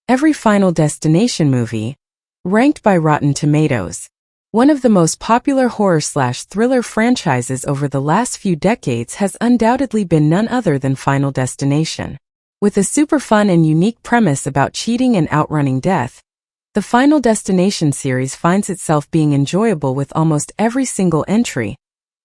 Every Final Destination movie, ranked by Rotten Tomatoes. One of the most popular horror/thriller franchises over the last few decades has undoubtedly been none other than Final Destination. With a super fun and unique premise about cheating and outrunning death, the Final Destination series finds itself being enjoyable with almost every single entry,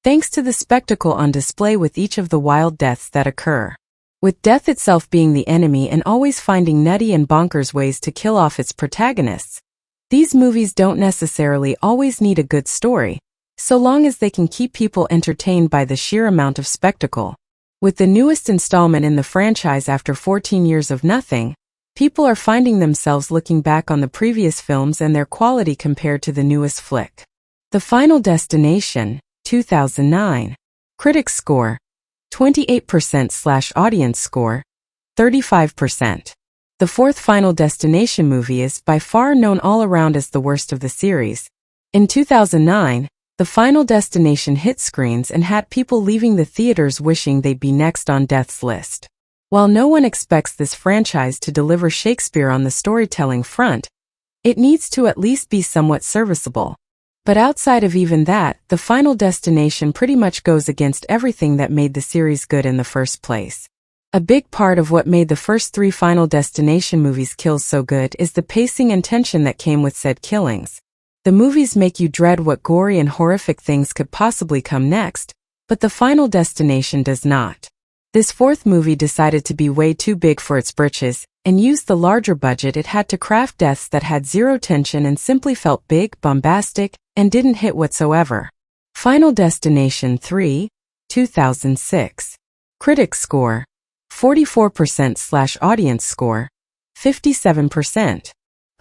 thanks to the spectacle on display with each of the wild deaths that occur. With death itself being the enemy and always finding nutty and bonkers ways to kill off its protagonists, these movies don't necessarily always need a good story, so long as they can keep people entertained by the sheer amount of spectacle. With the newest installment in the franchise after 14 years of nothing, people are finding themselves looking back on the previous films and their quality compared to the newest flick. The Final Destination, 2009. Critics score, 28%/audience score, 35%. The fourth Final Destination movie is by far known all around as the worst of the series. In 2009, the Final Destination hit screens and had people leaving the theaters wishing they'd be next on death's list. While no one expects this franchise to deliver Shakespeare on the storytelling front, it needs to at least be somewhat serviceable. But outside of even that, the Final Destination pretty much goes against everything that made the series good in the first place. A big part of what made the first three Final Destination movies kills so good is the pacing and tension that came with said killings. The movies make you dread what gory and horrific things could possibly come next, but the Final Destination does not. This fourth movie decided to be way too big for its britches, and used the larger budget it had to craft deaths that had zero tension and simply felt big, bombastic, and didn't hit whatsoever. Final Destination 3, 2006. Critics score, 44%/audience score, 57%.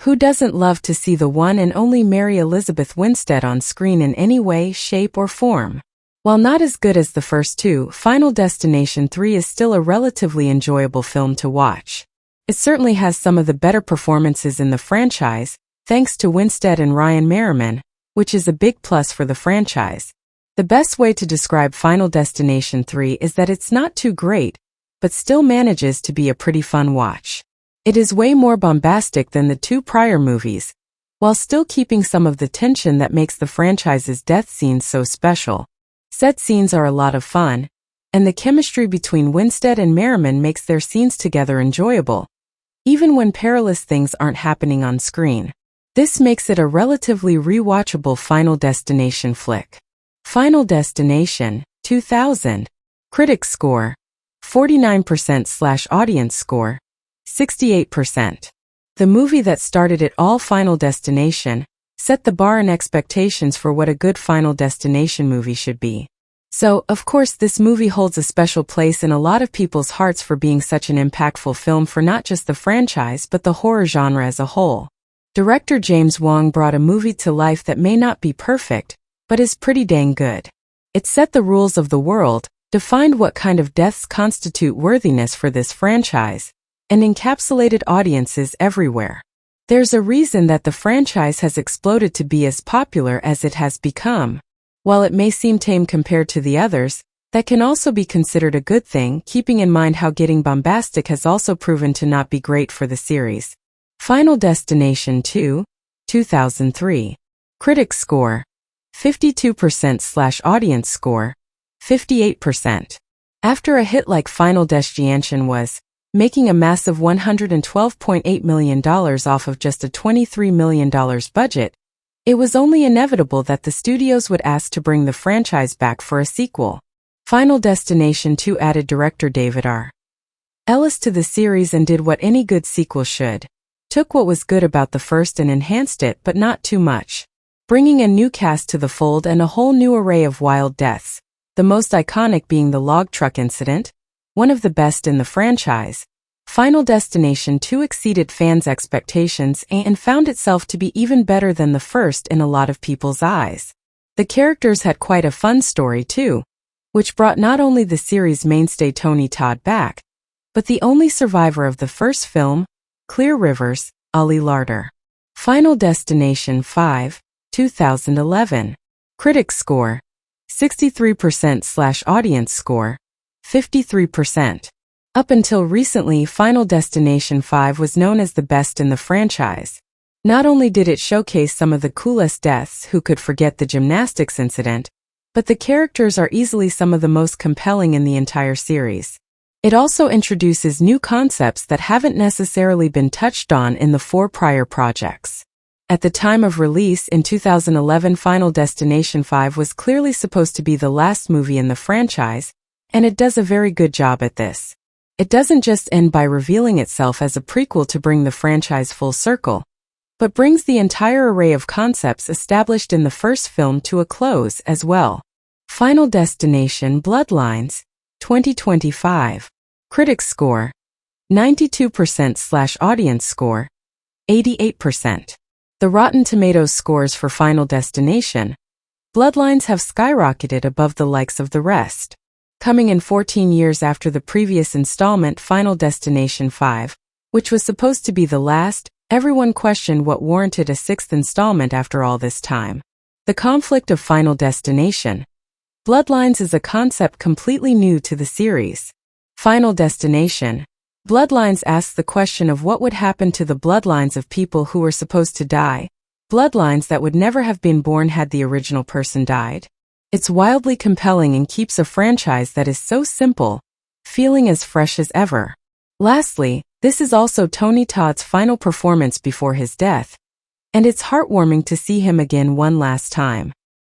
Who doesn't love to see the one and only Mary Elizabeth Winstead on screen in any way, shape, or form? While not as good as the first two, Final Destination 3 is still a relatively enjoyable film to watch. It certainly has some of the better performances in the franchise, thanks to Winstead and Ryan Merriman, which is a big plus for the franchise. The best way to describe Final Destination 3 is that it's not too great, but still manages to be a pretty fun watch. It is way more bombastic than the two prior movies, while still keeping some of the tension that makes the franchise's death scenes so special. Set scenes are a lot of fun, and the chemistry between Winstead and Merriman makes their scenes together enjoyable, even when perilous things aren't happening on screen. This makes it a relatively rewatchable Final Destination flick. Final Destination, 2000. Critics score, 49%/audience score, 68%. The movie that started it all, Final Destination, set the bar and expectations for what a good Final Destination movie should be. So, of course, this movie holds a special place in a lot of people's hearts for being such an impactful film for not just the franchise but the horror genre as a whole. Director James Wong brought a movie to life that may not be perfect, but is pretty dang good. It set the rules of the world, defined what kind of deaths constitute worthiness for this franchise, and encapsulated audiences everywhere. There's a reason that the franchise has exploded to be as popular as it has become. While it may seem tame compared to the others, that can also be considered a good thing, keeping in mind how getting bombastic has also proven to not be great for the series. Final Destination 2, 2003. Critics score, 52%/audience score, 58%. After a hit like Final Destination was, making a massive $112.8 million off of just a $23 million budget, it was only inevitable that the studios would ask to bring the franchise back for a sequel. Final Destination 2 added director David R. Ellis to the series and did what any good sequel should. Took what was good about the first and enhanced it, but not too much. Bringing a new cast to the fold and a whole new array of wild deaths, the most iconic being the log truck incident, one of the best in the franchise. Final Destination 2 exceeded fans' expectations and found itself to be even better than the first in a lot of people's eyes. The characters had quite a fun story too, which brought not only the series' mainstay Tony Todd back, but the only survivor of the first film, Clear Rivers, Ollie Larder. Final Destination 5, 2011. Critics score, 63%/audience score, 53%. Up until recently, Final Destination 5 was known as the best in the franchise. Not only did it showcase some of the coolest deaths, who could forget the gymnastics incident, but the characters are easily some of the most compelling in the entire series. It also introduces new concepts that haven't necessarily been touched on in the 4 prior projects. At the time of release in 2011, Final Destination 5 was clearly supposed to be the last movie in the franchise, and it does a very good job at this. It doesn't just end by revealing itself as a prequel to bring the franchise full circle, but brings the entire array of concepts established in the first film to a close as well. Final Destination Bloodlines, 2025. Critics score, 92%/audience score, 88%. The Rotten Tomatoes scores for Final Destination Bloodlines have skyrocketed above the likes of the rest. Coming in 14 years after the previous installment, Final Destination 5, which was supposed to be the last, everyone questioned what warranted a 6th installment after all this time. The conflict of Final Destination Bloodlines is a concept completely new to the series. Final Destination Bloodlines asks the question of what would happen to the bloodlines of people who were supposed to die, bloodlines that would never have been born had the original person died. It's wildly compelling and keeps a franchise that is so simple feeling as fresh as ever. Lastly, this is also Tony Todd's final performance before his death, and it's heartwarming to see him again one last time.